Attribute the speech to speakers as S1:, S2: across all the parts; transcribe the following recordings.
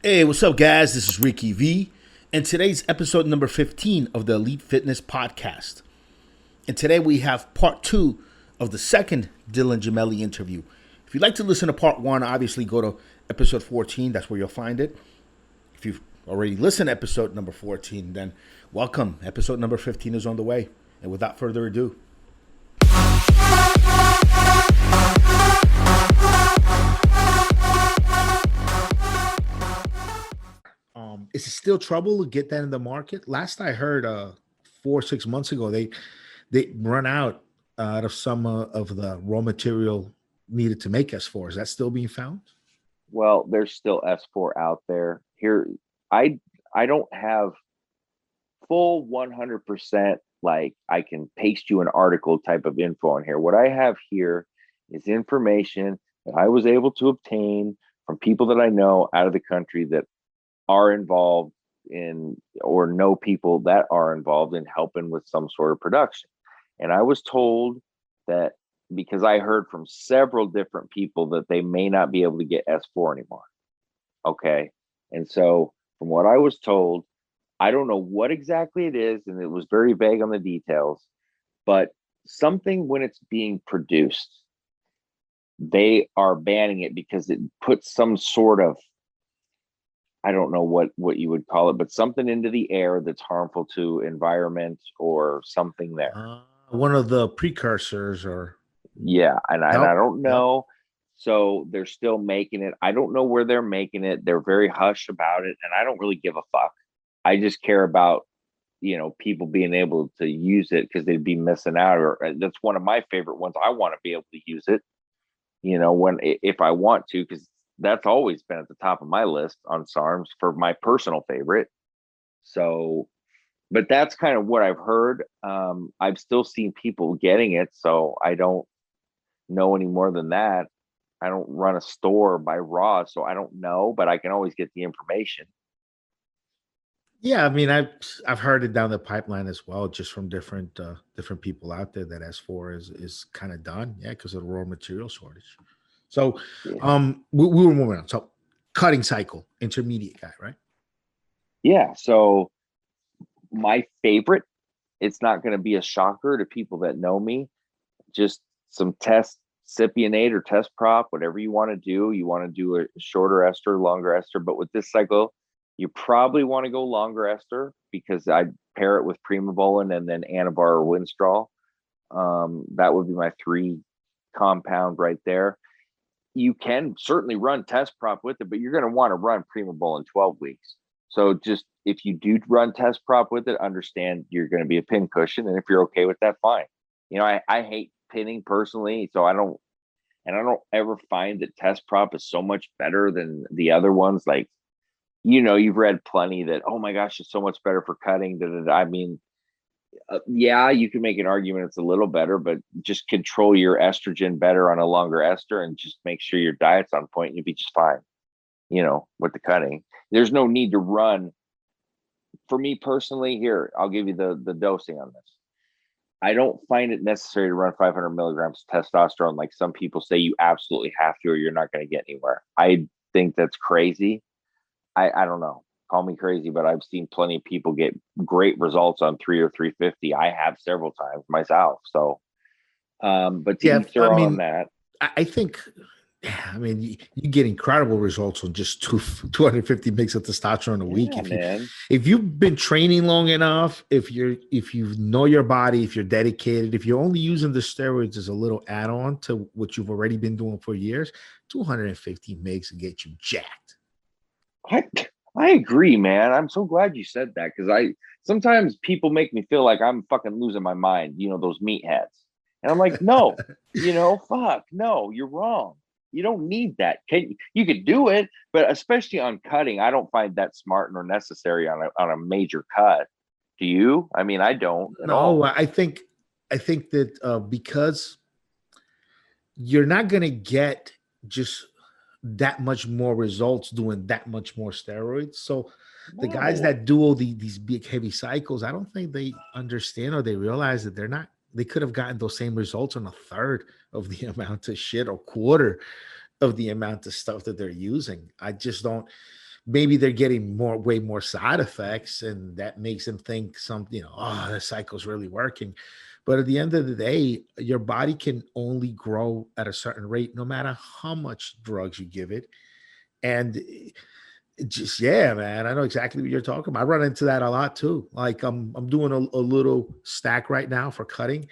S1: Hey, what's up, guys? This is Ricky V, and today's episode number 15 of the Elite Fitness Podcast. And today we have part two of the second Dylan Gemelli interview. If you'd like to listen to part one, obviously go to episode 14. That's where you'll find it. If you've already listened to episode number 14, then welcome. Episode number 15 is on the way. And without further ado, is it still trouble to get that in the market? Last I heard, 4 or 6 months ago, they run out of some of the raw material needed to make S4. Is that still being found?
S2: Well, there's still S4 out there. Here, I I don't have full 100% like I can paste you an article type of info on here. What I have here is information that I was able to obtain from people that I know out of the country that are involved in or know people that are involved in helping with some sort of production. And I was told that because I heard from several different people that they may not be able to get S4 anymore. Okay. And so, from what I was told, I don't know what exactly it is, and it was very vague on the details, but something when it's being produced, they are banning it because it puts some sort of, I don't know what you would call it, but something into the air that's harmful to environment or something there.
S1: One of the precursors, or
S2: Yeah, and I
S1: yep,
S2: don't
S1: yep.
S2: know. So they're still making it. I don't know where they're making it. They're very hush about it, and I don't really give a fuck. I just care about, people being able to use it because they'd be missing out. Or that's one of my favorite ones. I want to be able to use it, when if I want to, because that's always been at the top of my list on SARMs for my personal favorite. So, but that's kind of what I've heard. I've still seen people getting it, so I don't know any more than that. I don't run a store by raw, so I don't know, but I can always get the information.
S1: Yeah, I mean, I've heard it down the pipeline as well, just from different people out there that S4 is kind of done, yeah, because of the raw material shortage. So,
S2: Yeah.
S1: we were moving on. So, cutting cycle, intermediate guy, right?
S2: Yeah. So my favorite, it's not going to be a shocker to people that know me. Just some test Scipionate or test prop, whatever you want to do. You want to do a shorter ester, longer ester, but with this cycle, you probably want to go longer ester because I pair it with Primobolan and then Anavar or Winstrol. That would be my three compound right there. You can certainly run test prop with it, but you're going to want to run Primobolan 12 weeks. So just if you do run test prop with it, understand you're going to be a pin cushion. And if you're okay with that, fine. I hate pinning personally, so I don't ever find that test prop is so much better than the other ones. Like, you've read plenty that, oh my gosh, it's so much better for cutting. I mean, yeah, you can make an argument it's a little better, but just control your estrogen better on a longer ester and just make sure your diet's on point and you'll be just fine, with the cutting. There's no need to run. For me personally, here, I'll give you the dosing on this. I don't find it necessary to run 500 milligrams of testosterone like some people say you absolutely have to or you're not going to get anywhere. I think that's crazy. I don't know. Call me crazy, but I've seen plenty of people get great results on 3 or 350. I have several times myself. So, but to
S1: Yeah,
S2: each
S1: I
S2: their own on
S1: mean,
S2: that.
S1: I think, yeah, I mean, you get incredible results on just 250 mgs of testosterone a week.
S2: Yeah, man.
S1: If you've been training long enough, if you know your body, if you're dedicated, if you're only using the steroids as a little add-on to what you've already been doing for years, 250 mgs will get you jacked.
S2: I I agree, man. I'm so glad you said that because I sometimes people make me feel like I'm fucking losing my mind, those meatheads. And I'm like, no, fuck, no, you're wrong. You don't need that. You could do it, but especially on cutting, I don't find that smart nor necessary on a major cut. Do you? I mean, I don't at
S1: No,
S2: all.
S1: I think that because you're not gonna get just that much more results doing that much more steroids. So the guys
S2: No.
S1: that do all these big heavy cycles, I don't think they understand or they realize that they could have gotten those same results on a third of the amount of shit or quarter of the amount of stuff that they're using. I just don't. maybe they're getting way more side effects, and that makes them think something, oh, the cycle's really working. But at the end of the day, your body can only grow at a certain rate, no matter how much drugs you give it. And it just, yeah, man, I know exactly what you're talking about. I run into that a lot too. Like I'm doing a little stack right now for cutting.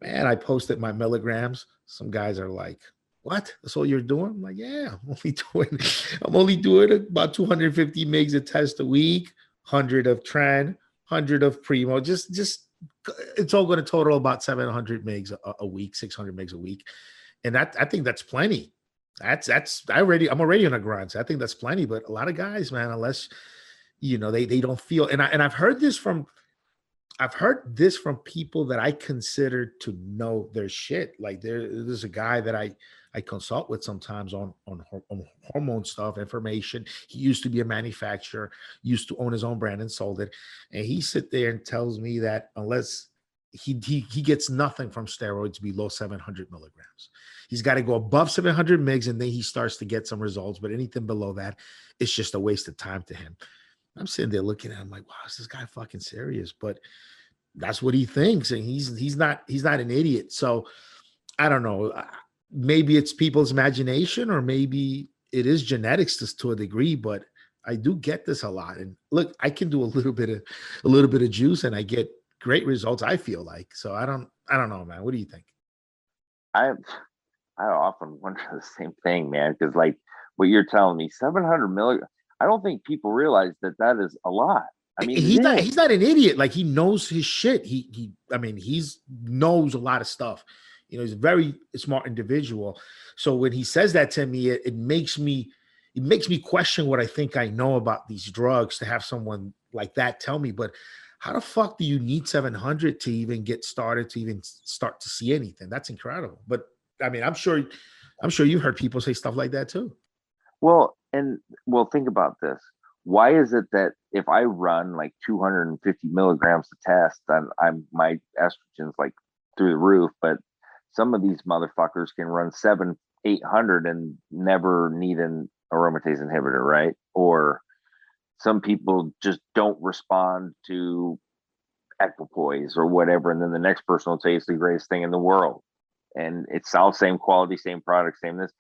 S1: Man, I posted my milligrams. Some guys are like, "What? That's all you're doing?" I'm like, "Yeah, I'm only doing about 250 megs of test a week, 100 of tren, 100 of primo. Just it's all going to total about 700 megs a week, 600 megs a week, and that I think that's plenty. I'm already on a grind, so I think that's plenty. But a lot of guys, man, unless they don't feel, and I've heard this from people that I consider to know their shit. Like there's a guy that I consult with sometimes on hormone stuff, information. He used to be a manufacturer, used to own his own brand and sold it. And he sit there and tells me that unless he gets nothing from steroids below 700 milligrams. He's got to go above 700 mgs, and then he starts to get some results. But anything below that, it's just a waste of time to him. I'm sitting there looking at him like, wow, is this guy fucking serious? But that's what he thinks, and he's not an idiot. So I don't know. Maybe it's people's imagination, or maybe it is genetics to a degree. But I do get this a lot. And look, I can do a little bit of juice, and I get great results. I feel like. So I don't know, man. What do you think?
S2: I I often wonder the same thing, man, because like what you're telling me, 700 million. I don't think people realize that that is a lot. I mean, it is.
S1: He's not an idiot. Like he knows his shit. I mean, he's knows a lot of stuff. He's a very smart individual. So when he says that to me, it makes me question what I think I know about these drugs to have someone like that tell me. But how the fuck do you need 700 to even get started, to even start to see anything? That's incredible. But I mean, I'm sure you've heard people say stuff like that too.
S2: Well, think about this. Why is it that if I run like 250 milligrams to test, then my estrogen's like through the roof, but some of these motherfuckers can run 800 and never need an aromatase inhibitor, right? Or some people just don't respond to equipoise or whatever, and then the next person will say it's the greatest thing in the world, and it's all same quality, same product, same this.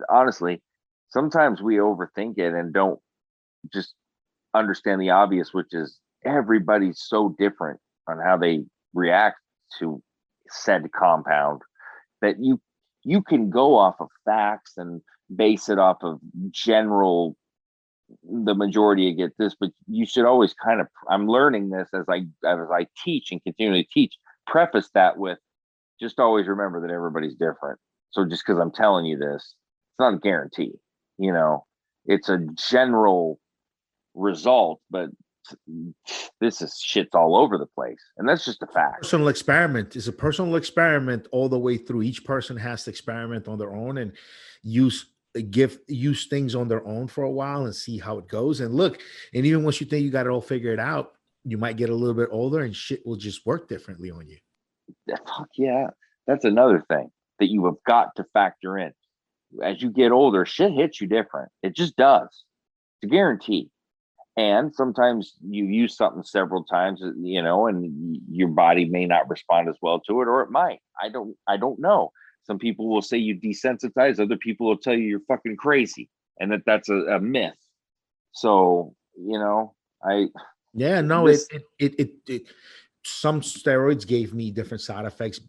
S2: Honestly, sometimes we overthink it and don't just understand the obvious, which is everybody's so different on how they react to said compound that you can go off of facts and base it off of general, the majority you get this, but you should always kind of, I'm learning this as I teach and continually teach, preface that with just always remember that everybody's different. So just because I'm telling you this, it's not a guarantee. It's a general result, but this is shit's all over the place, and that's just a fact.
S1: Personal experiment is a personal experiment all the way through. Each person has to experiment on their own and use use things on their own for a while and see how it goes. And look, and even once you think you got it all figured out, you might get a little bit older and shit will just work differently on you.
S2: Fuck yeah, that's another thing that you have got to factor in. As you get older, shit hits you different. It just does. It's a guarantee. And sometimes you use something several times, and your body may not respond as well to it, or it might. I don't know. Some people will say you desensitize. Other people will tell you you're fucking crazy, and that's a myth. So I
S1: yeah no
S2: this
S1: it some steroids gave me different side effects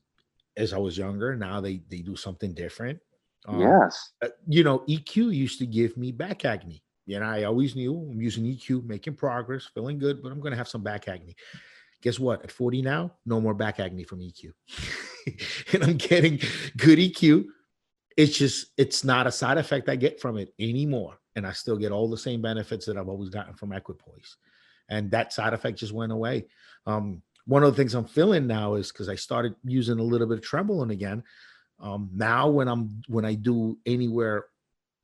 S1: as I was younger. Now they do something different.
S2: yes.
S1: EQ used to give me back acne. I always knew I'm using EQ, making progress, feeling good, but I'm going to have some back acne. Guess what? At 40 now, no more back acne from EQ. And I'm getting good EQ. It's not a side effect I get from it anymore. And I still get all the same benefits that I've always gotten from equipoise. And that side effect just went away. One of the things I'm feeling now is because I started using a little bit of trembling again. Now when I do anywhere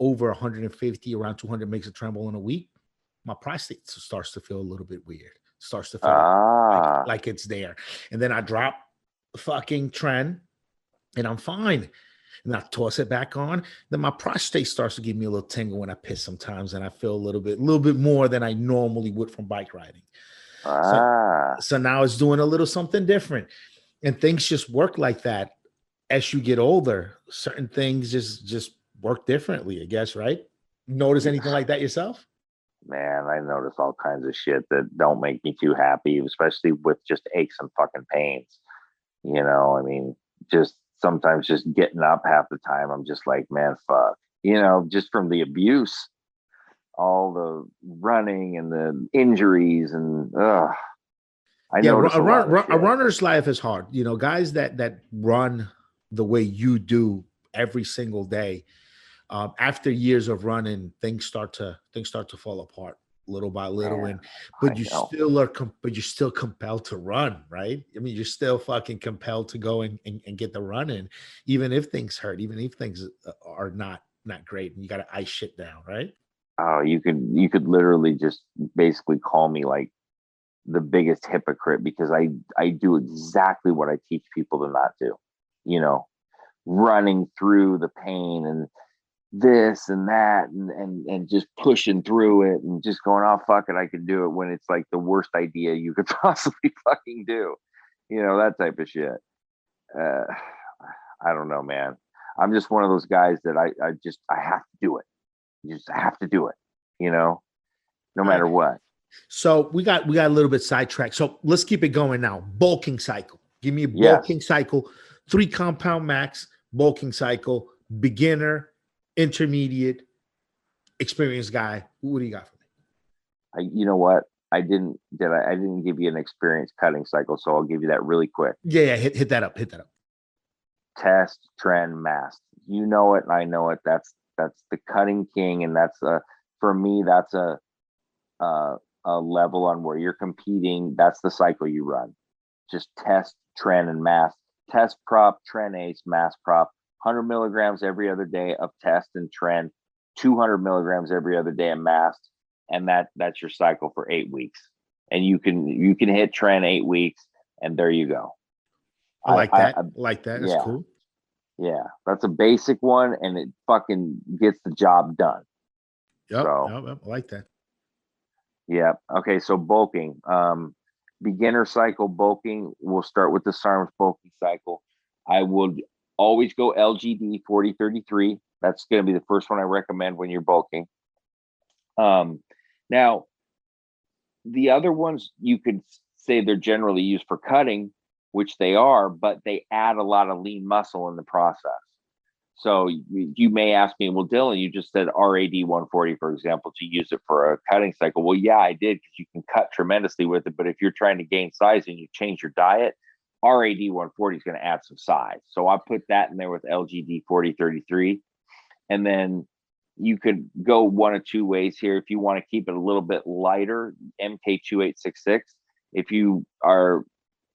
S1: over 150, around 200 megs of tremble in a week, my prostate starts to feel a little bit weird. Starts to feel like it's there. And then I drop the fucking trend and I'm fine. and I toss it back on, then my prostate starts to give me a little tingle when I piss sometimes, and I feel a little bit more than I normally would from bike riding. So,
S2: Ah,
S1: so now it's doing a little something different, and things just work like that as you get older. Certain things just work differently, I guess, right? Notice anything like that yourself?
S2: man, I notice all kinds of shit that don't make me too happy, especially with just aches and fucking pains. I mean, just sometimes just getting up half the time, I'm just like, man, fuck. Just from the abuse, all the running and the injuries, and I
S1: Yeah,
S2: notice a lot of
S1: a
S2: shit.
S1: runner's life is hard. Guys that run the way you do every single day, after years of running, things start to fall apart little by little,
S2: Man,
S1: and
S2: I
S1: but you
S2: know.
S1: still but you're still compelled to run, right? I mean, you're still fucking compelled to go and get the run in, even if things hurt, even if things are not great, and you got to ice shit down, right?
S2: Oh, you could literally just basically call me like the biggest hypocrite because I do exactly what I teach people to not do. You know, running through the pain and this and that and just pushing through it and just going, oh fuck it, I can do it, when it's like the worst idea you could possibly fucking do. That type of shit. Uh, I don't know, man. I'm just one of those guys that I have to do it. You just have to do it, no
S1: All right.
S2: matter what.
S1: So we got a little bit sidetracked. So let's keep it going now. Bulking cycle. Give me a
S2: Yes.
S1: bulking cycle. 3 compound max bulking cycle. Beginner, intermediate, experienced guy. What do you got for me?
S2: You know what? I didn't give you an experience cutting cycle, so I'll give you that really quick.
S1: Yeah. Hit that up. Hit that up.
S2: Test, trend, mass. You know it, and I know it. That's the cutting king, and for me, that's a level on where you're competing. That's the cycle you run. Just test, trend, and mass. Test prop, trend ace, mass prop. 100 milligrams every other day of test and trend. 200 milligrams every other day of mass, and that's your cycle for 8 weeks. And you can hit trend 8 weeks, and there you go.
S1: I like that.
S2: I
S1: I like that. That's
S2: yeah,
S1: cool.
S2: yeah. That's a basic one, and it fucking gets the job done.
S1: Yep.
S2: So
S1: Yep. I like that.
S2: yeah. Okay. So bulking, beginner cycle bulking. We'll start with the SARMS bulking cycle. I would always go LGD 4033. That's going to be the first one I recommend when you're bulking. Now the other ones you could say they're generally used for cutting, which they are, but they add a lot of lean muscle in the process. So you may ask me, well, Dylan, you just said RAD 140, for example, to use it for a cutting cycle. Well, yeah, I did, because you can cut tremendously with it. But if you're trying to gain size and you change your diet, RAD 140 is going to add some size. So I put that in there with LGD 4033. And then you could go one of two ways here. If you want to keep it a little bit lighter, MK2866. If you are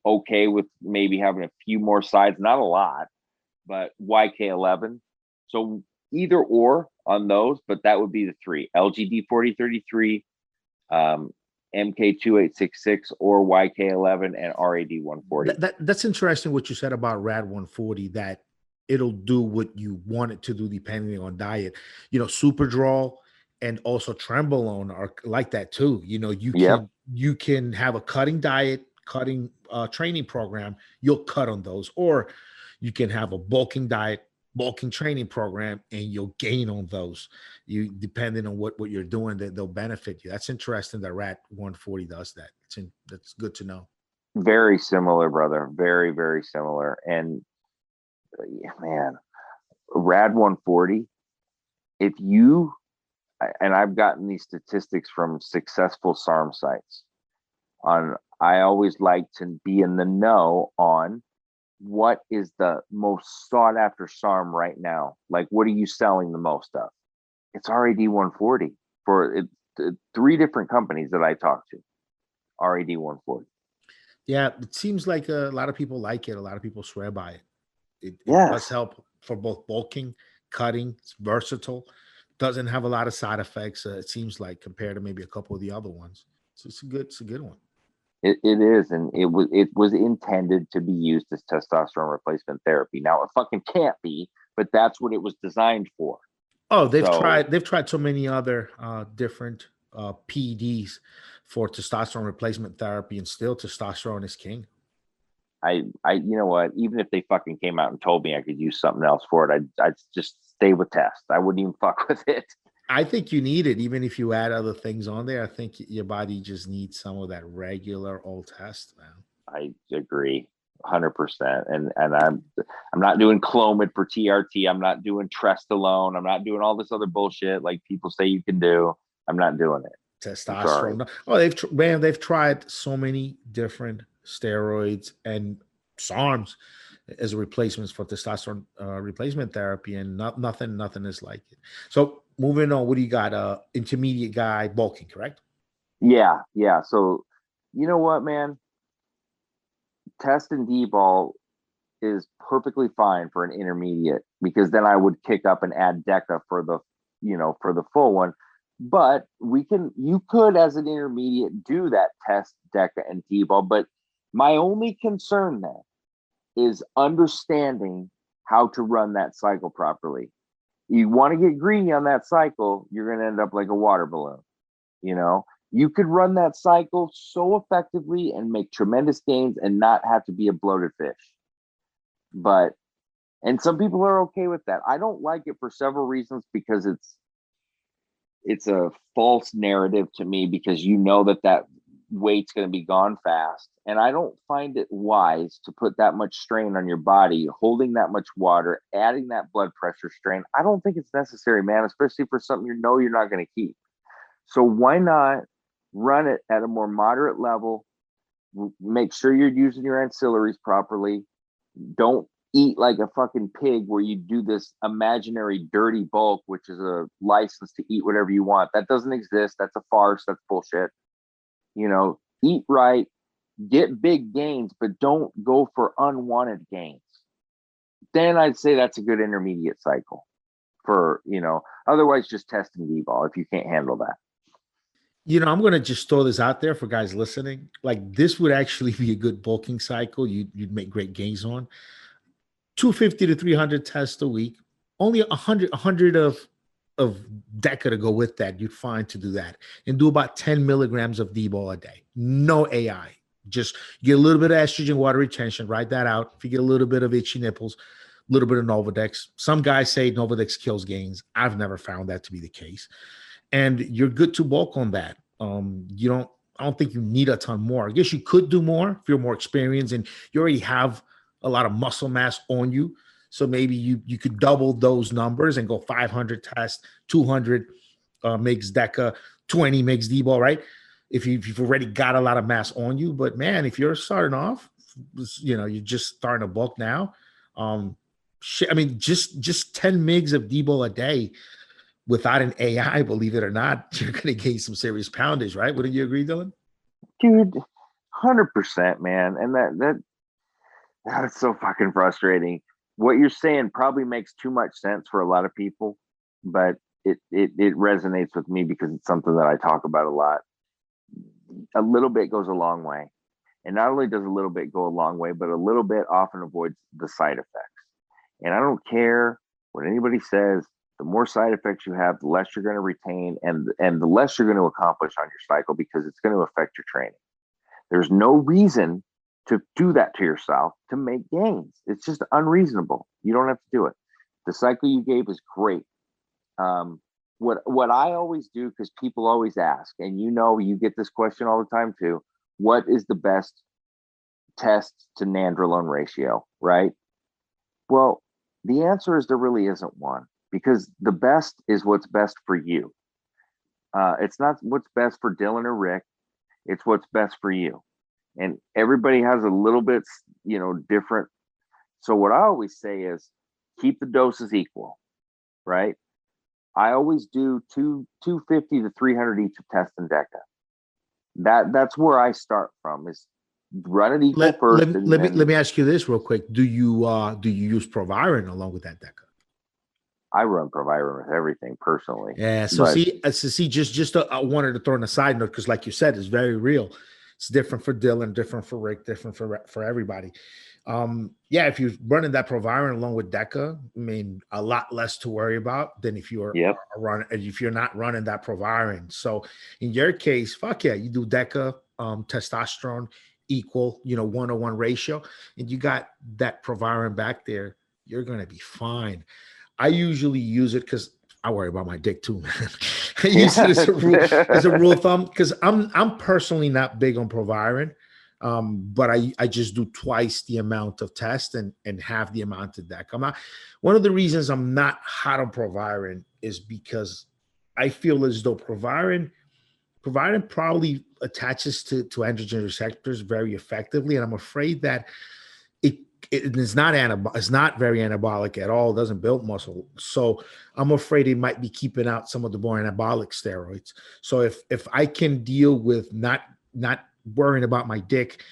S2: okay with maybe having a few more sides, not a lot, but YK11. So either or on those, but that would be the three: LGD 4033, MK2866, or YK11 and RAD 140.
S1: That's interesting what you said about RAD 140, that it'll do what you want it to do depending on diet. Super draw and also trembolone are like that too.
S2: Yep.
S1: You can have a cutting diet, cutting training program, you'll cut on those, or you can have a bulking diet, bulking training program, and you'll gain on those. You depending on what you're doing, that they'll benefit you. That's interesting that RAD 140 does that. That's good to know.
S2: Very similar, brother. Very, very similar. And yeah, man, RAD 140, if you, and I've gotten these statistics from successful SARM sites on, I always like to be in the know on what is the most sought after SARM right now. Like, what are you selling the most of? It's RAD 140 for it, 3 different companies that I talked to. RAD 140.
S1: Yeah, it seems like a lot of people like it. A lot of people swear by it. It does
S2: Yes.
S1: help for both bulking, cutting. It's versatile. Doesn't have a lot of side effects. It seems like, compared to maybe a couple of the other ones. So it's a good one.
S2: It is, and it was intended to be used as testosterone replacement therapy. Now it fucking can't be, but that's what it was designed for.
S1: Oh, they've tried so many other different PEDs for testosterone replacement therapy, and still testosterone is king.
S2: You know what? Even if they fucking came out and told me I could use something else for it, I'd just stay with test. I wouldn't even fuck with it.
S1: I think you need it, even if you add other things on there. I think your body just needs some of that regular old test, man.
S2: I agree, 100%. And I'm not doing Clomid for TRT. I'm not doing Trestolone. I'm not doing all this other bullshit like people say you can do. I'm not doing it.
S1: Testosterone. Oh, they've tried so many different steroids and SARMs as replacements for testosterone replacement therapy, and nothing is like it. So moving on, what do you got? Intermediate guy bulking, correct?
S2: Yeah. So you know what, man? Test and D-ball is perfectly fine for an intermediate, because then I would kick up and add DECA for the full one. But you could as an intermediate do that test, DECA and D-ball. But my only concern then is understanding how to run that cycle properly. You want to get greedy on that cycle, you're going to end up like a water balloon. You could run that cycle so effectively and make tremendous gains and not have to be a bloated fish. And some people are okay with that. I don't like it for several reasons, because it's a false narrative to me, because that weight's going to be gone fast. And I don't find it wise to put that much strain on your body, holding that much water, adding that blood pressure strain. I don't think it's necessary, man, especially for something you're not going to keep. So why not run it at a more moderate level? Make sure you're using your ancillaries properly. Don't eat like a fucking pig where you do this imaginary dirty bulk, which is a license to eat whatever you want. That doesn't exist. That's a farce. That's bullshit. Eat right, get big gains, but don't go for unwanted gains. Then I'd say that's a good intermediate cycle for, otherwise just test and D-ball if you can't handle that.
S1: I'm going to just throw this out there for guys listening. Like, this would actually be a good bulking cycle. You'd make great gains on 250 to 300 tests a week. Only 100 of DECA to go with that. You'd find to do that, and do about 10 milligrams of D-ball a day. No AI. Just get a little bit of estrogen water retention. Write that out. If you get a little bit of itchy nipples, a little bit of Novadex. Some guys say Novadex kills gains. I've never found that to be the case. And you're good to bulk on that. I don't think you need a ton more. I guess you could do more if you're more experienced and you already have a lot of muscle mass on you. So maybe you could double those numbers and go 500 tests, 200 mgs DECA, 20 mgs D-ball, right? If you've already got a lot of mass on you. But man, if you're starting off, you're just starting to bulk now. Just 10 mgs of D-ball a day without an AI, believe it or not, you're going to gain some serious poundage, right? Wouldn't you agree, Dylan?
S2: Dude, 100%, man. And that's so fucking frustrating. What you're saying probably makes too much sense for a lot of people, but it resonates with me because it's something that I talk about a lot. A little bit goes a long way. And not only does a little bit go a long way, but a little bit often avoids the side effects. And I don't care what anybody says. The more side effects you have, the less you're going to retain, and the less you're going to accomplish on your cycle, because it's going to affect your training. There's no reason to do that to yourself to make gains. It's just unreasonable. You don't have to do it. The cycle you gave is great. What I always do, because people always ask, and you get this question all the time too, what is the best test to nandrolone ratio, right? Well, the answer is there really isn't one, because the best is what's best for you. It's not what's best for Dylan or Rick. It's what's best for you. And everybody has a little bit, different. So what I always say is keep the doses equal, right? I always do 250 to 300 each of test and DECA. That's where I start from, is run it equal first.
S1: Let me ask you this real quick. Do you use Proviron along with that DECA?
S2: I run Proviron with everything personally.
S1: Yeah. So I wanted to throw in a side note, because like you said, it's very real. It's different for Dylan, different for Rick, different for everybody. Yeah, if you're running that Proviron along with Deca, I mean, a lot less to worry about than if you're
S2: Yep.
S1: running, if you're not running that Proviron. So in your case, fuck yeah, you do Deca, testosterone equal, 1-to-1 ratio, and you got that Proviron back there, you're gonna be fine. I usually use it because I worry about my dick too, man. I use it as a rule of thumb because I'm personally not big on Proviron. But I just do twice the amount of test and half the amount of deck. I'm not one of the reasons I'm not hot on Proviron is because I feel as though Proviron probably attaches to androgen receptors very effectively, and I'm afraid that it is not it's not very anabolic at all. It doesn't build muscle, so I'm afraid it might be keeping out some of the more anabolic steroids. So if I can deal with not worrying about my dick,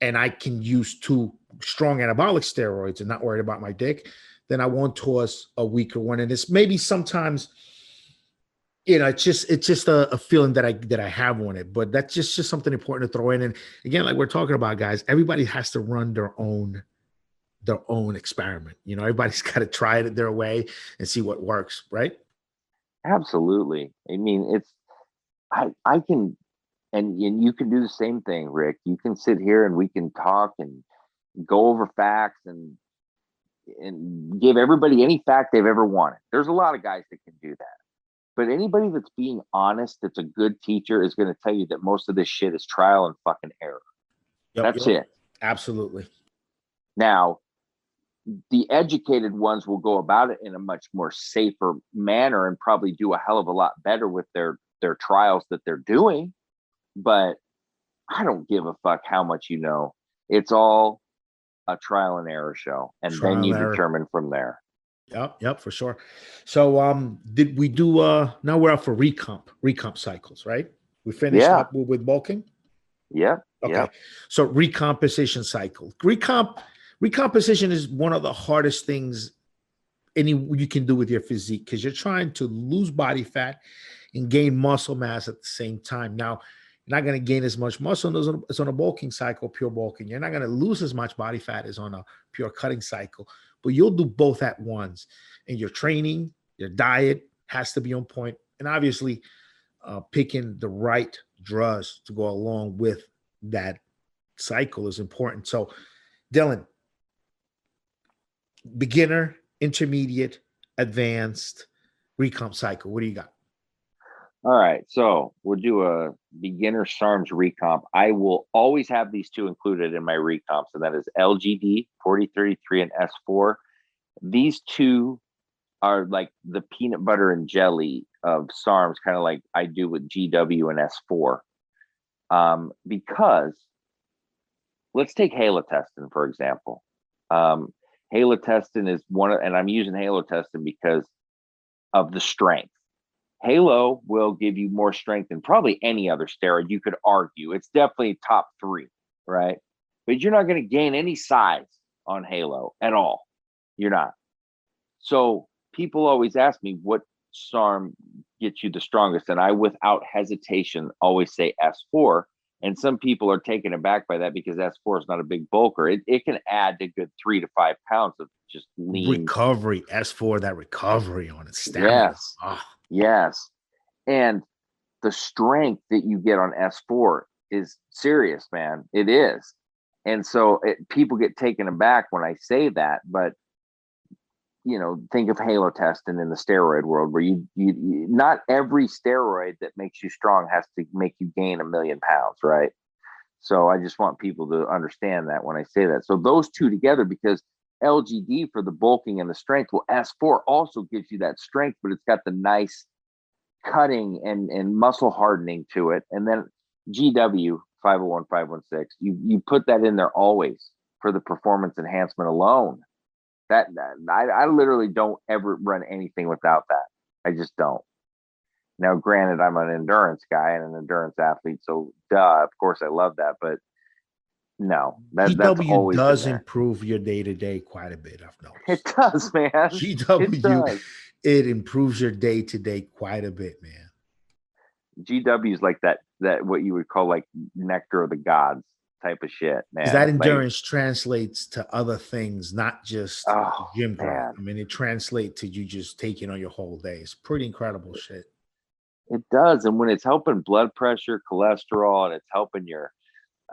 S1: and I can use 2 strong anabolic steroids and not worried about my dick, then I won't toss a weaker one. And it's maybe sometimes, it's just a feeling that I have on it. But that's just something important to throw in. And again, like we're talking about, guys, everybody has to run their own experiment. Everybody's got to try it their way and see what works, right?
S2: Absolutely. I mean, I can, and you can do the same thing, Rick. You can sit here and we can talk and go over facts and give everybody any fact they've ever wanted. There's a lot of guys that can do that. But anybody that's being honest, that's a good teacher, is going to tell you that most of this shit is trial and fucking error. That's it.
S1: Absolutely.
S2: Now, the educated ones will go about it in a much more safer manner and probably do a hell of a lot better with their trials that they're doing. But I don't give a fuck how much you know. It's all a trial and error show, and then you determine from there.
S1: Yep, for sure. So did we do now we're up for recomp cycles, right? We finished up with bulking?
S2: Yep.
S1: Okay.
S2: Yep.
S1: So recomposition cycle. Recomposition is one of the hardest things you can do with your physique because you're trying to lose body fat and gain muscle mass at the same time. Now, you're not going to gain as much muscle as on a bulking cycle, pure bulking. You're not going to lose as much body fat as on a pure cutting cycle, but you'll do both at once. And your training, your diet has to be on point. And obviously, picking the right drugs to go along with that cycle is important. So, Dylan, beginner, intermediate, advanced, recomp cycle. What do you got?
S2: All right, so we'll do a beginner SARMs recomp. I will always have these 2 included in my recomps, and that is LGD 4033 and S4. These 2 are like the peanut butter and jelly of SARMs, kind of like I do with GW and S4. Because let's take halotestin, for example. Halotestin is and I'm using halotestin because of the strength. Halo will give you more strength than probably any other steroid. You could argue it's definitely top 3, right? But you're not going to gain any size on Halo at all. You're not. So people always ask me what SARM gets you the strongest, and I, without hesitation, always say S4. And some people are taken aback by that because S4 is not a big bulker. It can add a good 3 to 5 pounds of just lean
S1: recovery. S4, that recovery on its stamina.
S2: Yes. Yes. And the strength that you get on S4 is serious, man. It is. And so people get taken aback when I say that, but think of halotestin in the steroid world where you not every steroid that makes you strong has to make you gain 1 million pounds, right? So I just want people to understand that when I say that. So those 2 together, because LGD for the bulking and the strength, well, S4 also gives you that strength, but it's got the nice cutting and muscle hardening to it. And then GW 501, 516, you put that in there always for the performance enhancement alone. That I literally don't ever run anything without that. I just don't. Now, granted, I'm an endurance guy and an endurance athlete, so of course I love that. But no, that's always
S1: does improve your day-to-day quite a bit. I've noticed
S2: it does, man.
S1: GW it improves your day-to-day quite a bit, man.
S2: GW is like that what you would call like nectar of the gods type of shit,
S1: Because
S2: man.
S1: that
S2: Like,
S1: endurance translates to other things, not just
S2: oh
S1: gym grind.
S2: man,
S1: I mean, it translates to you just taking on your whole day. It's pretty incredible shit.
S2: it does. And when it's helping blood pressure, cholesterol, and it's helping your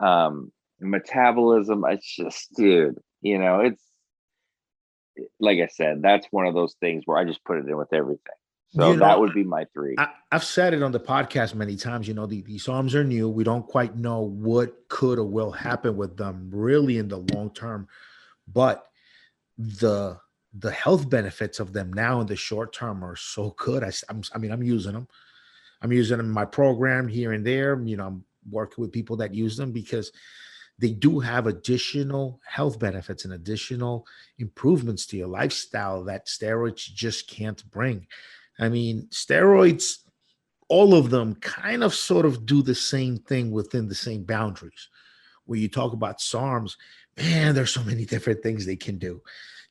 S2: um metabolism, it's just, dude, it's like I said, that's one of those things where I just put it in with everything. So
S1: You
S2: that
S1: know,
S2: would be my three.
S1: I've said it on the podcast many times. These arms are new. We don't quite know what could or will happen with them really in the long term, but the the health benefits of them now in the short term are so good. I'm using them. I'm using them in my program here and there. I'm working with people that use them because they do have additional health benefits and additional improvements to your lifestyle that steroids just can't bring. I mean, steroids, all of them kind of sort of do the same thing within the same boundaries. Where you talk about SARMs, man, there's so many different things they can do.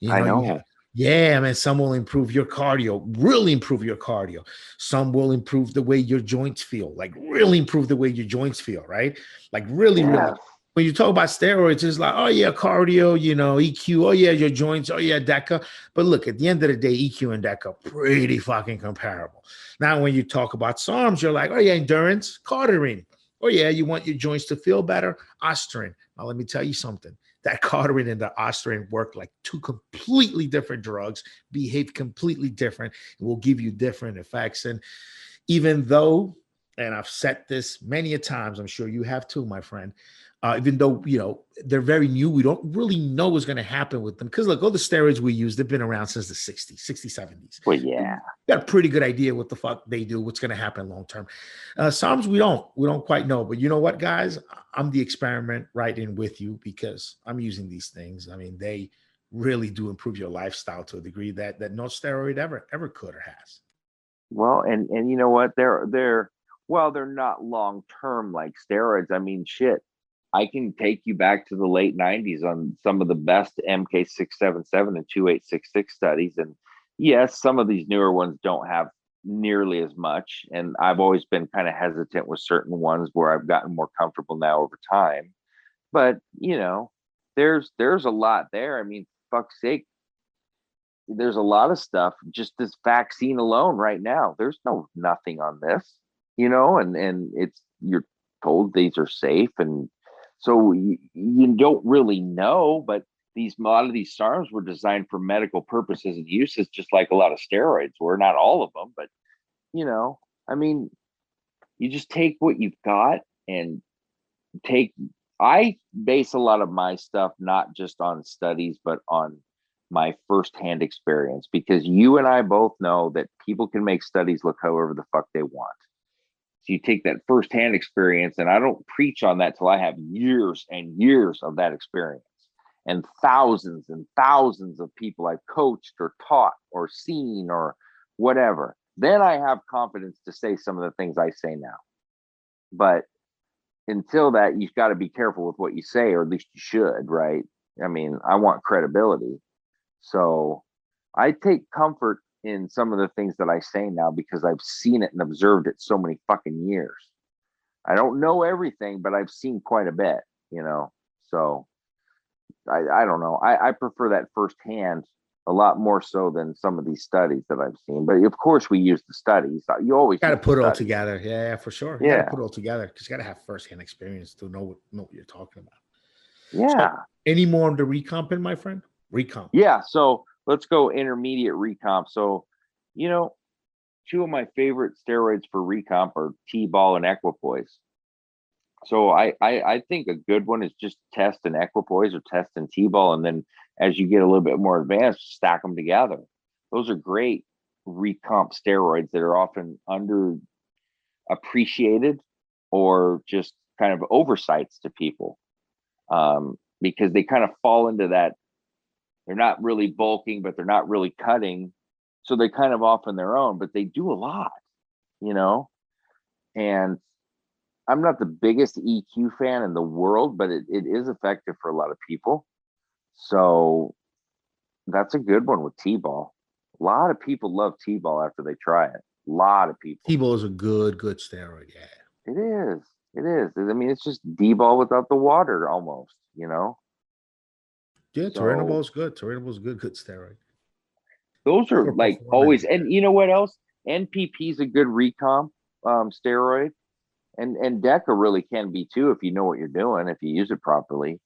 S1: You
S2: I
S1: know, you
S2: know.
S1: yeah, I mean, some will improve your cardio, really improve your cardio. Some will improve the way your joints feel, like really improve the way your joints feel, right? Like really, really.
S2: Yes.
S1: When you talk about steroids, it's like, oh yeah, cardio, EQ, oh yeah, your joints, oh yeah, DECA. But look, at the end of the day, EQ and DECA pretty fucking comparable. Now, when you talk about SARMs, you're like, oh yeah, endurance, Cardarine. Oh yeah, you want your joints to feel better, Ostarine. Now, let me tell you something. That Cardarine and the Ostarine work like two completely different drugs, behave completely different, and will give you different effects. And even though, and I've said this many a times, I'm sure you have too, my friend, even though, they're very new, we don't really know what's going to happen with them. Because look, all the steroids we use, they've been around since the 60s, 70s.
S2: Well, yeah.
S1: Got a pretty good idea what the fuck they do, what's going to happen long term. SARMs, we don't quite know. But you know what, guys? I'm the experiment right in with you because I'm using these things. I mean, they really do improve your lifestyle to a degree that no steroid ever could or has.
S2: Well, and you know what? They're not long term like steroids. I mean, shit. I can take you back to the late 90s on some of the best MK677 and 2866 studies. And yes, some of these newer ones don't have nearly as much. And I've always been kind of hesitant with certain ones where I've gotten more comfortable now over time. But, there's a lot there. I mean, fuck's sake, there's a lot of stuff. Just this vaccine alone right now, there's nothing on this, and it's you're told these are safe, and so you don't really know. But a lot of these SARMs were designed for medical purposes and uses, just like a lot of steroids were. Not all of them, but you know, I mean, you just take what you've got and take. I base a lot of my stuff not just on studies, but on my firsthand experience, because you and I both know that people can make studies look however the fuck they want. So you take that firsthand experience, and I don't preach on that till I have years and years of that experience and thousands of people I've coached or taught or seen or whatever. Then I have confidence to say some of the things I say now. But until that, you've got to be careful with what you say, or at least you should, right? I mean, I want credibility. So I take comfort in some of the things that I say now because I've seen it and observed it so many fucking years. I don't know everything, but I've seen quite a bit. So I don't know. I prefer that firsthand a lot more so than some of these studies that I've seen. But of course, we use the studies. You always
S1: Got to
S2: use the
S1: put it all
S2: studies.
S1: together. Yeah, for sure. You got to
S2: Yeah.
S1: put it all together because you got to have firsthand experience to know what you're talking about. So,
S2: Yeah.
S1: any more on the recomping, my friend? Recomp.
S2: Yeah. So let's go intermediate recomp. So, you know, two of my favorite steroids for recomp are T-ball and equipoise. So I think a good one is just test an equipoise or test an T-ball, and then as you get a little bit more advanced, stack them together. Those are great recomp steroids that are often underappreciated or just kind of oversights to people, because they kind of fall into that. They're not really bulking, but they're not really cutting, so they kind of off on their own, but they do a lot, you know. And I'm not the biggest EQ fan in the world, but it is effective for a lot of people. So that's a good one with T-ball. A lot of people love T-ball after they try it. lot of people.
S1: T-ball is a good steroid. Yeah.
S2: It is. It is. I mean, it's just D-ball without the water almost, you know?
S1: Yeah,
S2: So
S1: Turinabol is good. Turinabol is good steroid.
S2: those are
S1: For
S2: like
S1: performance.
S2: always. And you know what else? NPP is a good recomp steroid. And DECA really can be too if you know what you're doing, if you use it properly.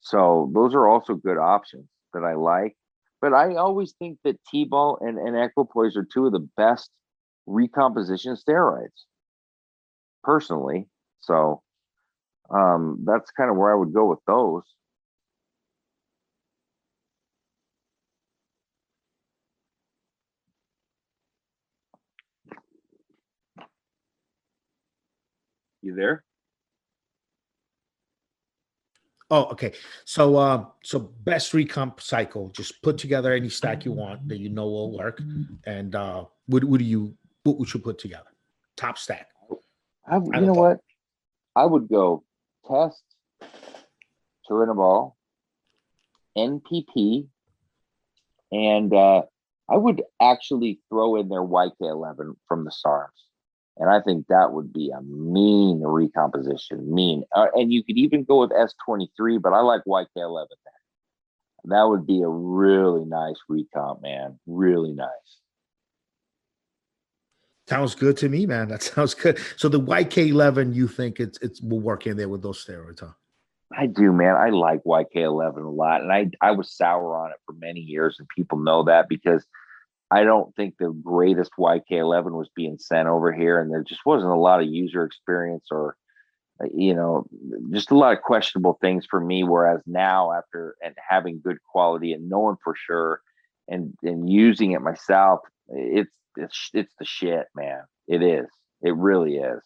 S2: So those are also good options that I like. But I always think that T-ball and equipoise are two of the best recomposition steroids, personally. So that's kind of where I would go with those. You there?
S1: Oh, okay. So best recomp cycle. Just put together any stack you want that you know will work. And what would you put together? Top stack.
S2: You
S1: Final
S2: know
S1: thought.
S2: what? I would go test Turinabol, NPP, and I would actually throw in their YK11 from the SARMs. And I think that would be a mean recomposition, mean. And you could even go with S23, but I like YK11. That would be a really nice recomp, man. Really nice.
S1: Sounds good to me, man. That sounds good. So the YK11, you think it's will work in there with those steroids, huh?
S2: I do, man. I like YK11 a lot. And I was sour on it for many years, and people know that because I don't think the greatest YK11 was being sent over here, and there just wasn't a lot of user experience or, you know, just a lot of questionable things for me. Whereas now, after and having good quality and knowing for sure, and using it myself, it's the shit, man. It is. It really is.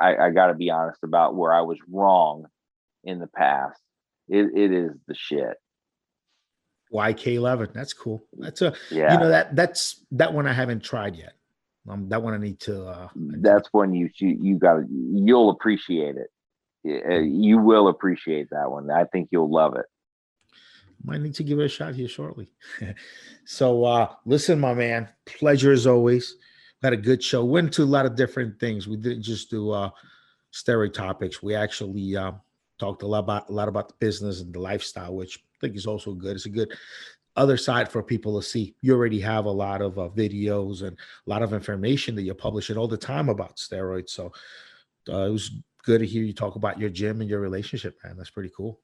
S2: I got to be honest about where I was wrong in the past. It is the shit.
S1: YK11. That's cool. That's
S2: Yeah.
S1: that one I haven't tried yet. That one I need to
S2: That's when you got you'll appreciate it. You will appreciate that one. I think you'll love it.
S1: might need to give it a shot here shortly. So listen, my man, pleasure as always. We had a good show. Went into a lot of different things. We didn't just do stereotypics. Topics. We actually talked a lot about the business and the lifestyle, which I think is also good. It's a good other side for people to see. You already have a lot of videos and a lot of information that you're publishing all the time about steroids. So it was good to hear you talk about your gym and your relationship, man. That's pretty cool.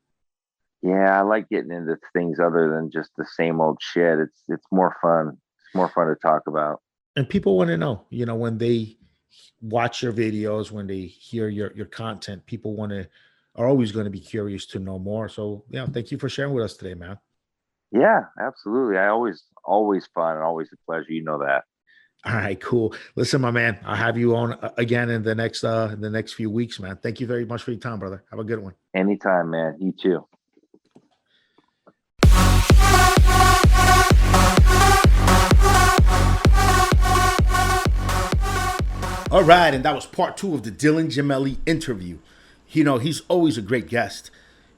S2: Yeah, I like getting into things other than just the same old shit. It's more fun. It's more fun to talk about.
S1: And people want to know, when they watch your videos, when they hear your content, people are always going to be curious to know more. So yeah, thank you for sharing with us today, man.
S2: Yeah, absolutely. I always fun and always a pleasure. You know that.
S1: All right, cool. Listen, my man, I'll have you on again in the next few weeks, man. Thank you very much for your time, brother. Have a good one.
S2: Anytime, man. You too.
S1: All right, and that was part 2 of the Dylan Gemelli interview. He's always a great guest.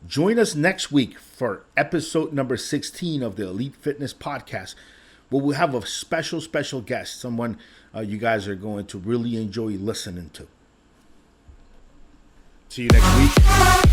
S1: Join us next week for episode number 16 of the Elite Fitness Podcast, where we'll have a special guest, someone you guys are going to really enjoy listening to. See you next week.